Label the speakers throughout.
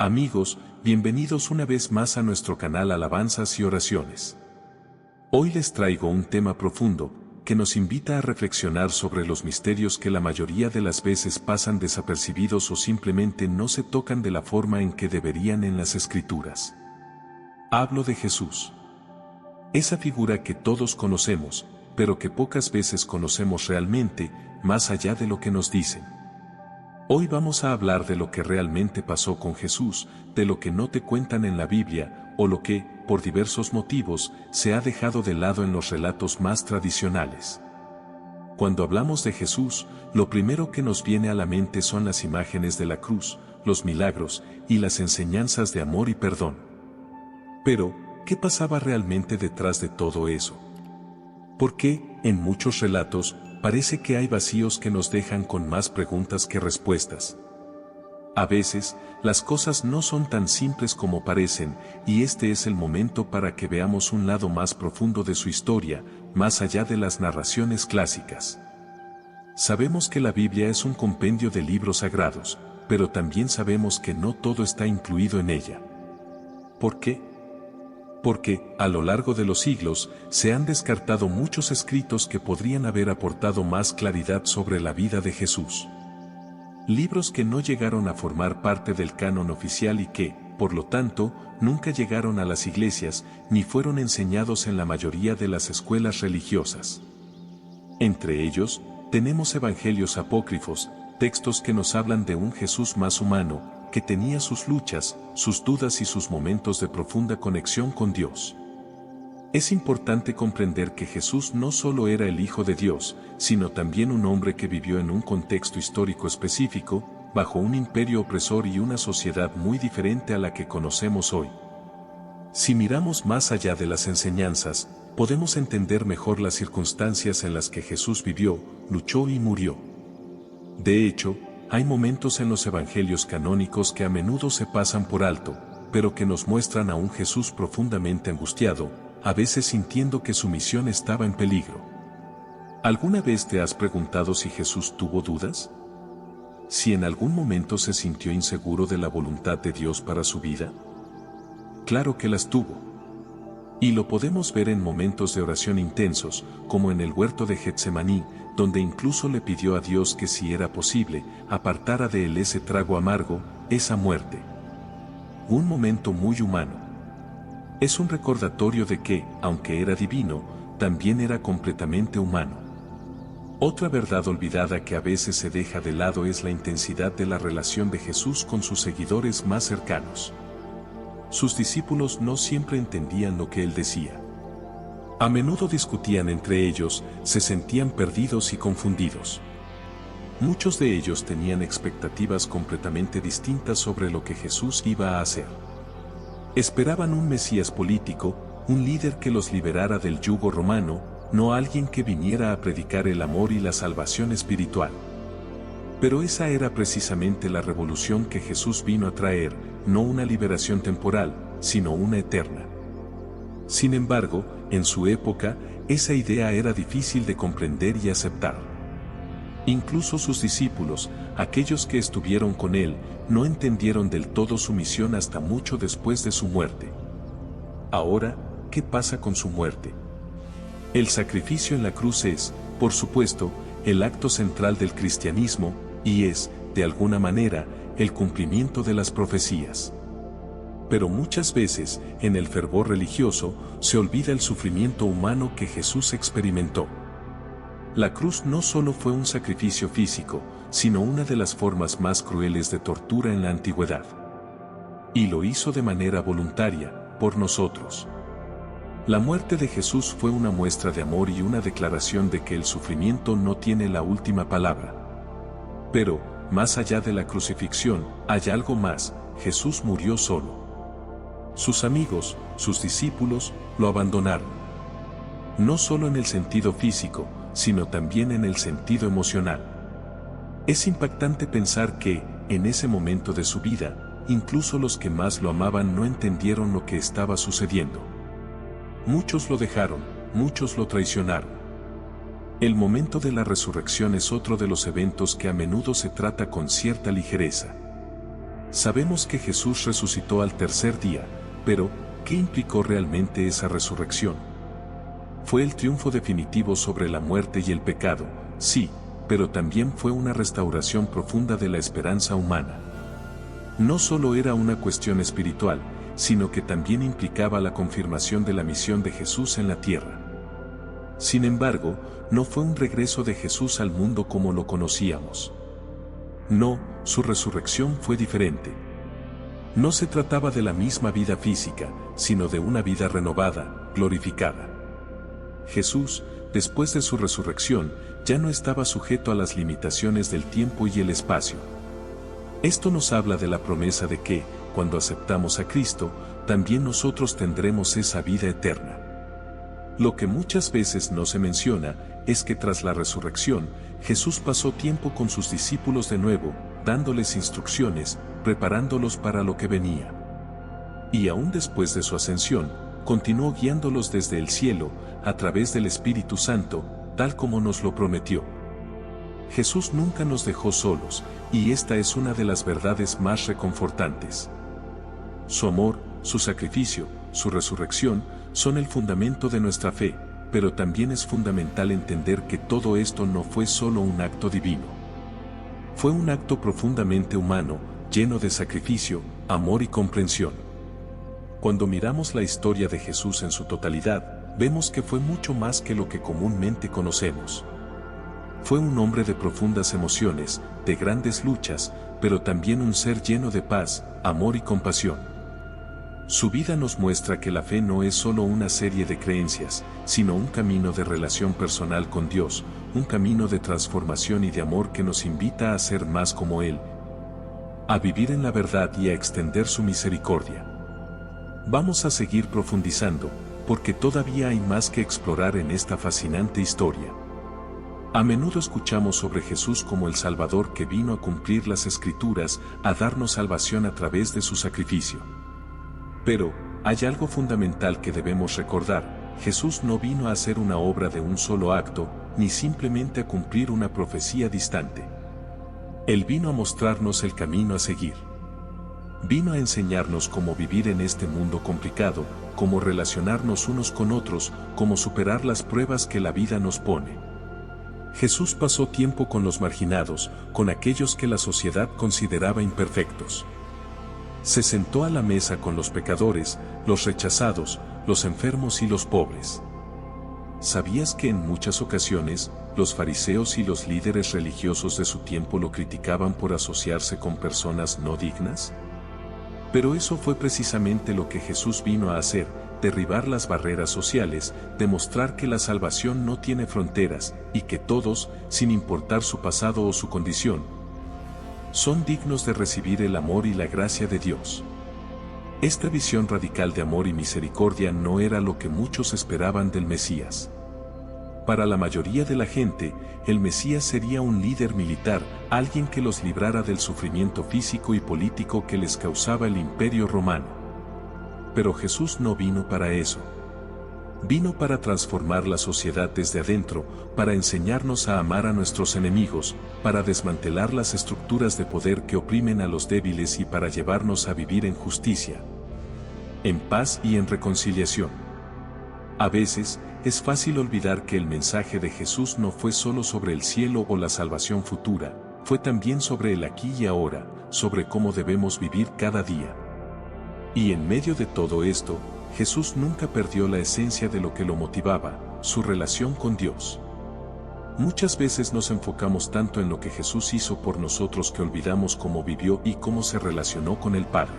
Speaker 1: Amigos, bienvenidos una vez más a nuestro canal Alabanzas y Oraciones. Hoy les traigo un tema profundo, que nos invita a reflexionar sobre los misterios que la mayoría de las veces pasan desapercibidos o simplemente no se tocan de la forma en que deberían en las Escrituras. Hablo de Jesús. Esa figura que todos conocemos, pero que pocas veces conocemos realmente, más allá de lo que nos dicen. Hoy vamos a hablar de lo que realmente pasó con Jesús, de lo que no te cuentan en la Biblia, o lo que, por diversos motivos, se ha dejado de lado en los relatos más tradicionales. Cuando hablamos de Jesús, lo primero que nos viene a la mente son las imágenes de la cruz, los milagros, y las enseñanzas de amor y perdón. Pero, ¿qué pasaba realmente detrás de todo eso? ¿Por qué, en muchos relatos, parece que hay vacíos que nos dejan con más preguntas que respuestas? A veces, las cosas no son tan simples como parecen, y este es el momento para que veamos un lado más profundo de su historia, más allá de las narraciones clásicas. Sabemos que la Biblia es un compendio de libros sagrados, pero también sabemos que no todo está incluido en ella. ¿Por qué? Porque, a lo largo de los siglos, se han descartado muchos escritos que podrían haber aportado más claridad sobre la vida de Jesús. Libros que no llegaron a formar parte del canon oficial y que, por lo tanto, nunca llegaron a las iglesias, ni fueron enseñados en la mayoría de las escuelas religiosas. Entre ellos, tenemos evangelios apócrifos, textos que nos hablan de un Jesús más humano, que tenía sus luchas, sus dudas y sus momentos de profunda conexión con Dios. Es importante comprender que Jesús no solo era el Hijo de Dios, sino también un hombre que vivió en un contexto histórico específico, bajo un imperio opresor y una sociedad muy diferente a la que conocemos hoy. Si miramos más allá de las enseñanzas, podemos entender mejor las circunstancias en las que Jesús vivió, luchó y murió. De hecho, hay momentos en los evangelios canónicos que a menudo se pasan por alto, pero que nos muestran a un Jesús profundamente angustiado, a veces sintiendo que su misión estaba en peligro. ¿Alguna vez te has preguntado si Jesús tuvo dudas? ¿Si en algún momento se sintió inseguro de la voluntad de Dios para su vida? Claro que las tuvo. Y lo podemos ver en momentos de oración intensos, como en el huerto de Getsemaní, donde incluso le pidió a Dios que si era posible, apartara de él ese trago amargo, esa muerte. Un momento muy humano. Es un recordatorio de que, aunque era divino, también era completamente humano. Otra verdad olvidada que a veces se deja de lado es la intensidad de la relación de Jesús con sus seguidores más cercanos. Sus discípulos no siempre entendían lo que él decía. A menudo discutían entre ellos, se sentían perdidos y confundidos. Muchos de ellos tenían expectativas completamente distintas sobre lo que Jesús iba a hacer. Esperaban un Mesías político, un líder que los liberara del yugo romano, no alguien que viniera a predicar el amor y la salvación espiritual. Pero esa era precisamente la revolución que Jesús vino a traer, no una liberación temporal, sino una eterna. Sin embargo, en su época, esa idea era difícil de comprender y aceptar. Incluso sus discípulos, aquellos que estuvieron con él, no entendieron del todo su misión hasta mucho después de su muerte. Ahora, ¿qué pasa con su muerte? El sacrificio en la cruz es, por supuesto, el acto central del cristianismo, y es, de alguna manera, el cumplimiento de las profecías. Pero muchas veces, en el fervor religioso, se olvida el sufrimiento humano que Jesús experimentó. La cruz no solo fue un sacrificio físico, sino una de las formas más crueles de tortura en la antigüedad. Y lo hizo de manera voluntaria, por nosotros. La muerte de Jesús fue una muestra de amor y una declaración de que el sufrimiento no tiene la última palabra. Pero, más allá de la crucifixión, hay algo más: Jesús murió solo. Sus amigos, sus discípulos, lo abandonaron. No solo en el sentido físico, sino también en el sentido emocional. Es impactante pensar que, en ese momento de su vida, incluso los que más lo amaban no entendieron lo que estaba sucediendo. Muchos lo dejaron, muchos lo traicionaron. El momento de la resurrección es otro de los eventos que a menudo se trata con cierta ligereza. Sabemos que Jesús resucitó al tercer día, pero, ¿qué implicó realmente esa resurrección? Fue el triunfo definitivo sobre la muerte y el pecado, sí, pero también fue una restauración profunda de la esperanza humana. No solo era una cuestión espiritual, sino que también implicaba la confirmación de la misión de Jesús en la tierra. Sin embargo, no fue un regreso de Jesús al mundo como lo conocíamos. No, su resurrección fue diferente. No se trataba de la misma vida física, sino de una vida renovada, glorificada. Jesús, después de su resurrección, ya no estaba sujeto a las limitaciones del tiempo y el espacio. Esto nos habla de la promesa de que, cuando aceptamos a Cristo, también nosotros tendremos esa vida eterna. Lo que muchas veces no se menciona es que tras la resurrección, Jesús pasó tiempo con sus discípulos de nuevo, dándoles instrucciones, preparándolos para lo que venía. Y aún después de su ascensión, continuó guiándolos desde el cielo, a través del Espíritu Santo, tal como nos lo prometió. Jesús nunca nos dejó solos, y esta es una de las verdades más reconfortantes. Su amor, su sacrificio, su resurrección, son el fundamento de nuestra fe, pero también es fundamental entender que todo esto no fue solo un acto divino. Fue un acto profundamente humano, lleno de sacrificio, amor y comprensión. Cuando miramos la historia de Jesús en su totalidad, vemos que fue mucho más que lo que comúnmente conocemos. Fue un hombre de profundas emociones, de grandes luchas, pero también un ser lleno de paz, amor y compasión. Su vida nos muestra que la fe no es solo una serie de creencias, sino un camino de relación personal con Dios, un camino de transformación y de amor que nos invita a ser más como Él, a vivir en la verdad y a extender su misericordia. Vamos a seguir profundizando, porque todavía hay más que explorar en esta fascinante historia. A menudo escuchamos sobre Jesús como el Salvador que vino a cumplir las Escrituras, a darnos salvación a través de su sacrificio. Pero, hay algo fundamental que debemos recordar: Jesús no vino a hacer una obra de un solo acto, ni simplemente a cumplir una profecía distante. Él vino a mostrarnos el camino a seguir. Vino a enseñarnos cómo vivir en este mundo complicado, cómo relacionarnos unos con otros, cómo superar las pruebas que la vida nos pone. Jesús pasó tiempo con los marginados, con aquellos que la sociedad consideraba imperfectos. Se sentó a la mesa con los pecadores, los rechazados, los enfermos y los pobres. ¿Sabías que en muchas ocasiones, los fariseos y los líderes religiosos de su tiempo lo criticaban por asociarse con personas no dignas? Pero eso fue precisamente lo que Jesús vino a hacer: derribar las barreras sociales, demostrar que la salvación no tiene fronteras, y que todos, sin importar su pasado o su condición, son dignos de recibir el amor y la gracia de Dios. Esta visión radical de amor y misericordia no era lo que muchos esperaban del Mesías. Para la mayoría de la gente, el Mesías sería un líder militar, alguien que los librara del sufrimiento físico y político que les causaba el Imperio Romano. Pero Jesús no vino para eso. Vino para transformar la sociedad desde adentro, para enseñarnos a amar a nuestros enemigos, para desmantelar las estructuras de poder que oprimen a los débiles y para llevarnos a vivir en justicia, en paz y en reconciliación. A veces, es fácil olvidar que el mensaje de Jesús no fue solo sobre el cielo o la salvación futura, fue también sobre el aquí y ahora, sobre cómo debemos vivir cada día. Y en medio de todo esto, Jesús nunca perdió la esencia de lo que lo motivaba: su relación con Dios. Muchas veces nos enfocamos tanto en lo que Jesús hizo por nosotros que olvidamos cómo vivió y cómo se relacionó con el Padre.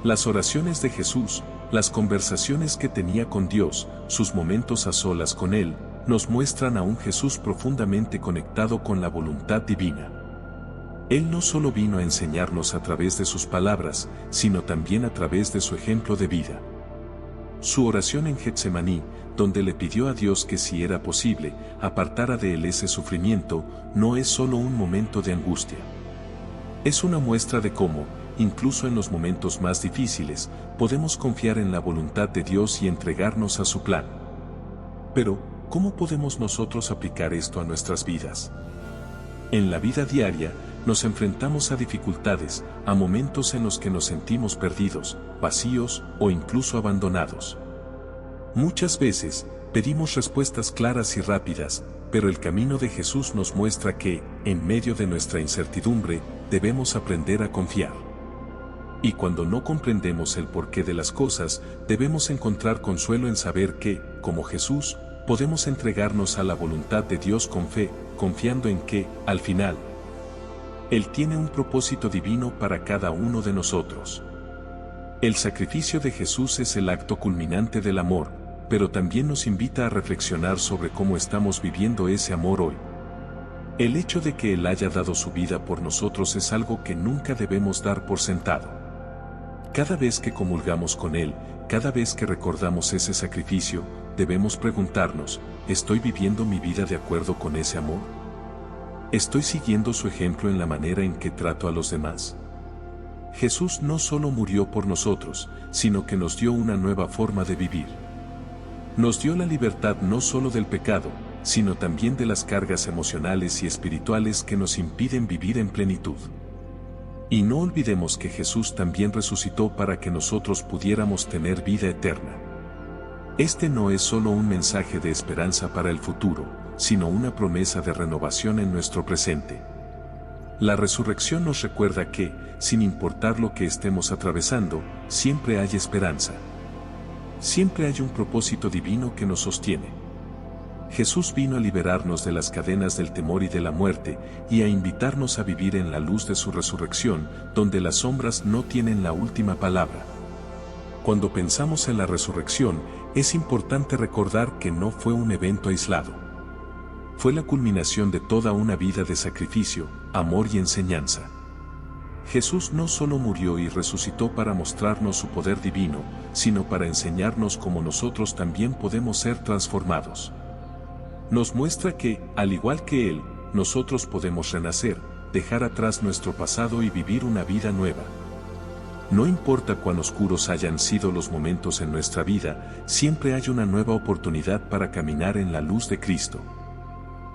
Speaker 1: Las oraciones de Jesús, las conversaciones que tenía con Dios, sus momentos a solas con Él, nos muestran a un Jesús profundamente conectado con la voluntad divina. Él no solo vino a enseñarnos a través de sus palabras, sino también a través de su ejemplo de vida. Su oración en Getsemaní, donde le pidió a Dios que, si era posible, apartara de él ese sufrimiento, no es solo un momento de angustia. Es una muestra de cómo, incluso en los momentos más difíciles, podemos confiar en la voluntad de Dios y entregarnos a su plan. Pero, ¿cómo podemos nosotros aplicar esto a nuestras vidas? En la vida diaria, nos enfrentamos a dificultades, a momentos en los que nos sentimos perdidos, vacíos o incluso abandonados. Muchas veces, pedimos respuestas claras y rápidas, pero el camino de Jesús nos muestra que, en medio de nuestra incertidumbre, debemos aprender a confiar. Y cuando no comprendemos el porqué de las cosas, debemos encontrar consuelo en saber que, como Jesús, podemos entregarnos a la voluntad de Dios con fe, confiando en que, al final, Él tiene un propósito divino para cada uno de nosotros. El sacrificio de Jesús es el acto culminante del amor, pero también nos invita a reflexionar sobre cómo estamos viviendo ese amor hoy. El hecho de que Él haya dado su vida por nosotros es algo que nunca debemos dar por sentado. Cada vez que comulgamos con Él, cada vez que recordamos ese sacrificio, debemos preguntarnos, ¿estoy viviendo mi vida de acuerdo con ese amor? ¿Estoy siguiendo su ejemplo en la manera en que trato a los demás? Jesús no solo murió por nosotros, sino que nos dio una nueva forma de vivir. Nos dio la libertad no solo del pecado, sino también de las cargas emocionales y espirituales que nos impiden vivir en plenitud. Y no olvidemos que Jesús también resucitó para que nosotros pudiéramos tener vida eterna. Este no es solo un mensaje de esperanza para el futuro, sino una promesa de renovación en nuestro presente. La resurrección nos recuerda que, sin importar lo que estemos atravesando, siempre hay esperanza. Siempre hay un propósito divino que nos sostiene. Jesús vino a liberarnos de las cadenas del temor y de la muerte, y a invitarnos a vivir en la luz de su resurrección, donde las sombras no tienen la última palabra. Cuando pensamos en la resurrección, es importante recordar que no fue un evento aislado. Fue la culminación de toda una vida de sacrificio, amor y enseñanza. Jesús no solo murió y resucitó para mostrarnos su poder divino, sino para enseñarnos cómo nosotros también podemos ser transformados. Nos muestra que, al igual que Él, nosotros podemos renacer, dejar atrás nuestro pasado y vivir una vida nueva. No importa cuán oscuros hayan sido los momentos en nuestra vida, siempre hay una nueva oportunidad para caminar en la luz de Cristo.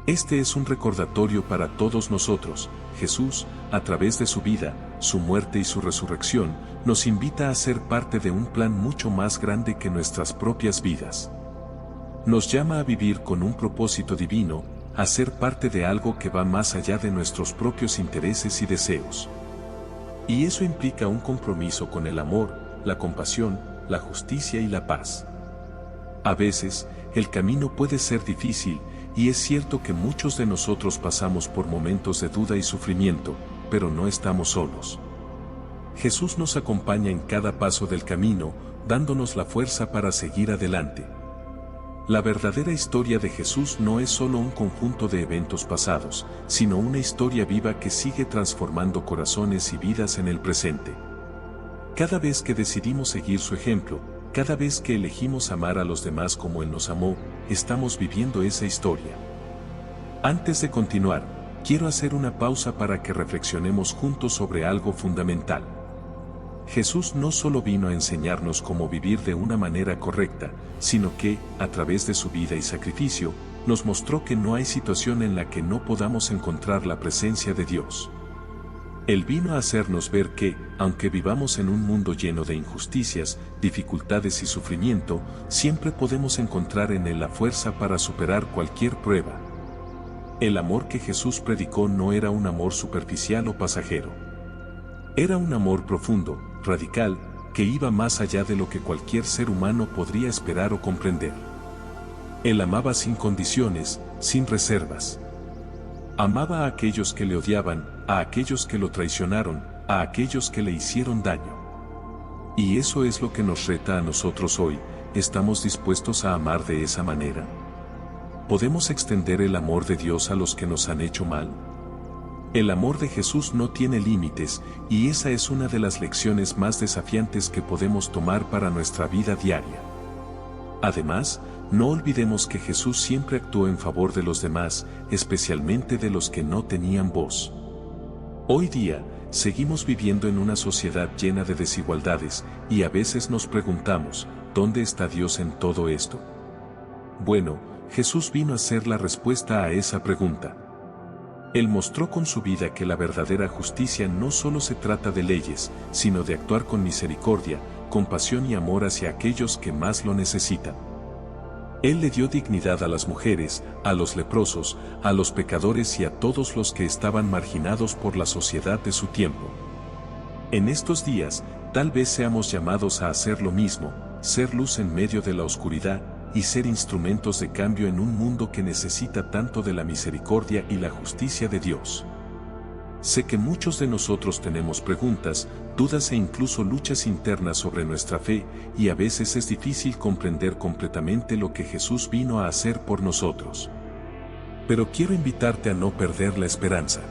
Speaker 1: Este es un recordatorio para todos nosotros. Jesús, a través de su vida, su muerte y su resurrección, nos invita a ser parte de un plan mucho más grande que nuestras propias vidas. Nos llama a vivir con un propósito divino, a ser parte de algo que va más allá de nuestros propios intereses y deseos. Y eso implica un compromiso con el amor, la compasión, la justicia y la paz. A veces, el camino puede ser difícil, y es cierto que muchos de nosotros pasamos por momentos de duda y sufrimiento, pero no estamos solos. Jesús nos acompaña en cada paso del camino, dándonos la fuerza para seguir adelante. La verdadera historia de Jesús no es solo un conjunto de eventos pasados, sino una historia viva que sigue transformando corazones y vidas en el presente. Cada vez que decidimos seguir su ejemplo, cada vez que elegimos amar a los demás como Él nos amó, estamos viviendo esa historia. Antes de continuar, quiero hacer una pausa para que reflexionemos juntos sobre algo fundamental. Jesús no solo vino a enseñarnos cómo vivir de una manera correcta, sino que, a través de su vida y sacrificio, nos mostró que no hay situación en la que no podamos encontrar la presencia de Dios. Él vino a hacernos ver que, aunque vivamos en un mundo lleno de injusticias, dificultades y sufrimiento, siempre podemos encontrar en Él la fuerza para superar cualquier prueba. El amor que Jesús predicó no era un amor superficial o pasajero. Era un amor profundo, radical, que iba más allá de lo que cualquier ser humano podría esperar o comprender. Él amaba sin condiciones, sin reservas. Amaba a aquellos que le odiaban, a aquellos que lo traicionaron, a aquellos que le hicieron daño. Y eso es lo que nos reta a nosotros hoy. ¿Estamos dispuestos a amar de esa manera? ¿Podemos extender el amor de Dios a los que nos han hecho mal? El amor de Jesús no tiene límites, y esa es una de las lecciones más desafiantes que podemos tomar para nuestra vida diaria. Además, no olvidemos que Jesús siempre actuó en favor de los demás, especialmente de los que no tenían voz. Hoy día, seguimos viviendo en una sociedad llena de desigualdades, y a veces nos preguntamos, ¿dónde está Dios en todo esto? Bueno, Jesús vino a ser la respuesta a esa pregunta. Él mostró con su vida que la verdadera justicia no solo se trata de leyes, sino de actuar con misericordia, compasión y amor hacia aquellos que más lo necesitan. Él le dio dignidad a las mujeres, a los leprosos, a los pecadores y a todos los que estaban marginados por la sociedad de su tiempo. En estos días, tal vez seamos llamados a hacer lo mismo, ser luz en medio de la oscuridad, y ser instrumentos de cambio en un mundo que necesita tanto de la misericordia y la justicia de Dios. Sé que muchos de nosotros tenemos preguntas, dudas e incluso luchas internas sobre nuestra fe, y a veces es difícil comprender completamente lo que Jesús vino a hacer por nosotros. Pero quiero invitarte a no perder la esperanza.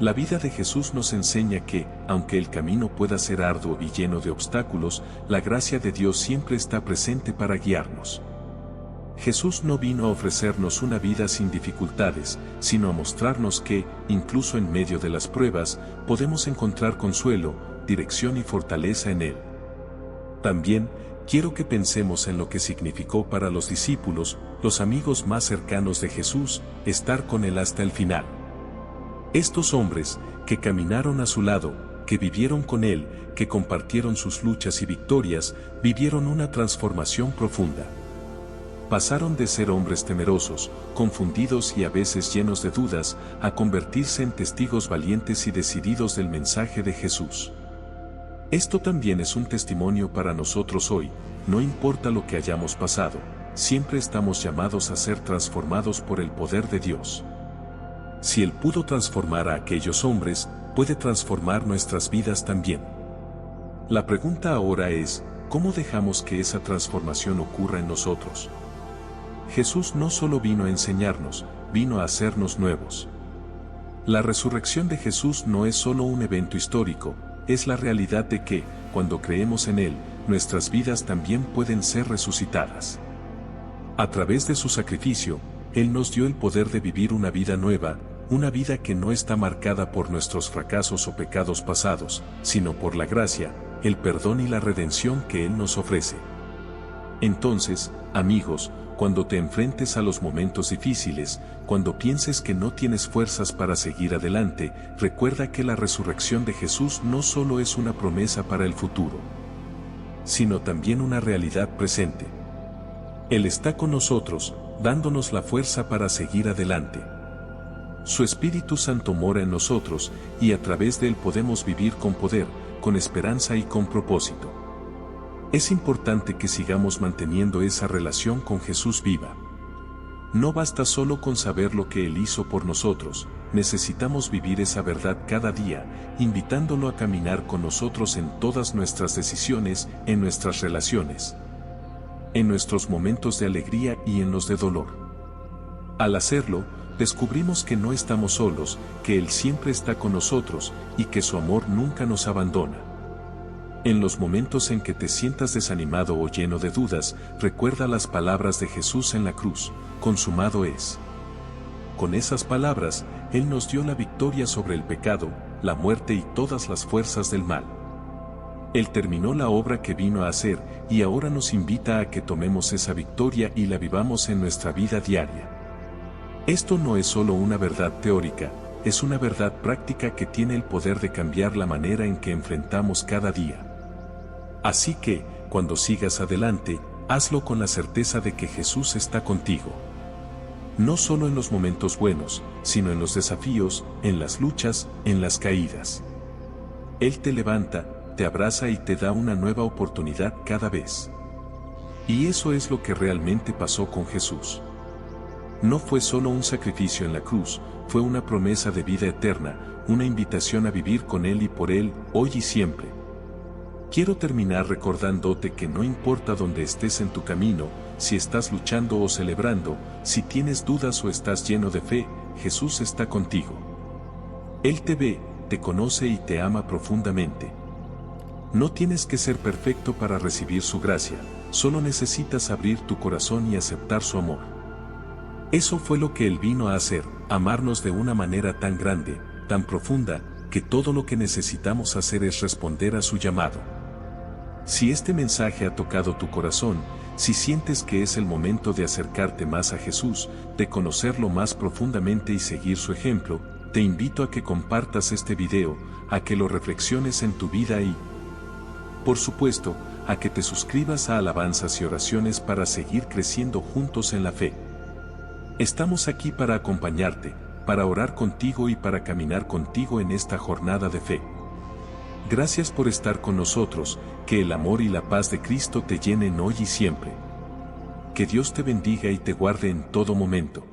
Speaker 1: La vida de Jesús nos enseña que, aunque el camino pueda ser arduo y lleno de obstáculos, la gracia de Dios siempre está presente para guiarnos. Jesús no vino a ofrecernos una vida sin dificultades, sino a mostrarnos que, incluso en medio de las pruebas, podemos encontrar consuelo, dirección y fortaleza en Él. También, quiero que pensemos en lo que significó para los discípulos, los amigos más cercanos de Jesús, estar con Él hasta el final. Estos hombres, que caminaron a su lado, que vivieron con Él, que compartieron sus luchas y victorias, vivieron una transformación profunda. Pasaron de ser hombres temerosos, confundidos y a veces llenos de dudas, a convertirse en testigos valientes y decididos del mensaje de Jesús. Esto también es un testimonio para nosotros hoy, no importa lo que hayamos pasado, siempre estamos llamados a ser transformados por el poder de Dios. Si Él pudo transformar a aquellos hombres, puede transformar nuestras vidas también. La pregunta ahora es, ¿cómo dejamos que esa transformación ocurra en nosotros? Jesús no solo vino a enseñarnos, vino a hacernos nuevos. La resurrección de Jesús no es solo un evento histórico, es la realidad de que, cuando creemos en Él, nuestras vidas también pueden ser resucitadas. A través de su sacrificio, Él nos dio el poder de vivir una vida nueva, una vida que no está marcada por nuestros fracasos o pecados pasados, sino por la gracia, el perdón y la redención que Él nos ofrece. Entonces, amigos, cuando te enfrentes a los momentos difíciles, cuando pienses que no tienes fuerzas para seguir adelante, recuerda que la resurrección de Jesús no solo es una promesa para el futuro, sino también una realidad presente. Él está con nosotros, dándonos la fuerza para seguir adelante. Su Espíritu Santo mora en nosotros, y a través de Él podemos vivir con poder, con esperanza y con propósito. Es importante que sigamos manteniendo esa relación con Jesús viva. No basta solo con saber lo que Él hizo por nosotros, necesitamos vivir esa verdad cada día, invitándolo a caminar con nosotros en todas nuestras decisiones, en nuestras relaciones, en nuestros momentos de alegría y en los de dolor. Al hacerlo, descubrimos que no estamos solos, que Él siempre está con nosotros, y que su amor nunca nos abandona. En los momentos en que te sientas desanimado o lleno de dudas, recuerda las palabras de Jesús en la cruz, consumado es. Con esas palabras, Él nos dio la victoria sobre el pecado, la muerte y todas las fuerzas del mal. Él terminó la obra que vino a hacer, y ahora nos invita a que tomemos esa victoria y la vivamos en nuestra vida diaria. Esto no es solo una verdad teórica, es una verdad práctica que tiene el poder de cambiar la manera en que enfrentamos cada día. Así que, cuando sigas adelante, hazlo con la certeza de que Jesús está contigo. No solo en los momentos buenos, sino en los desafíos, en las luchas, en las caídas. Él te levanta, te abraza y te da una nueva oportunidad cada vez. Y eso es lo que realmente pasó con Jesús. No fue solo un sacrificio en la cruz, fue una promesa de vida eterna, una invitación a vivir con Él y por Él, hoy y siempre. Quiero terminar recordándote que no importa dónde estés en tu camino, si estás luchando o celebrando, si tienes dudas o estás lleno de fe, Jesús está contigo. Él te ve, te conoce y te ama profundamente. No tienes que ser perfecto para recibir su gracia, solo necesitas abrir tu corazón y aceptar su amor. Eso fue lo que Él vino a hacer, amarnos de una manera tan grande, tan profunda, que todo lo que necesitamos hacer es responder a su llamado. Si este mensaje ha tocado tu corazón, Si sientes que es el momento de acercarte más a Jesús, de conocerlo más profundamente y seguir su ejemplo, te invito a que compartas este video, a que lo reflexiones en tu vida y, por supuesto, a que te suscribas a Alabanzas y Oraciones para seguir creciendo juntos en la fe. Estamos aquí para acompañarte, para orar contigo y para caminar contigo en esta jornada de fe. Gracias por estar con nosotros, que el amor y la paz de Cristo te llenen hoy y siempre. Que Dios te bendiga y te guarde en todo momento.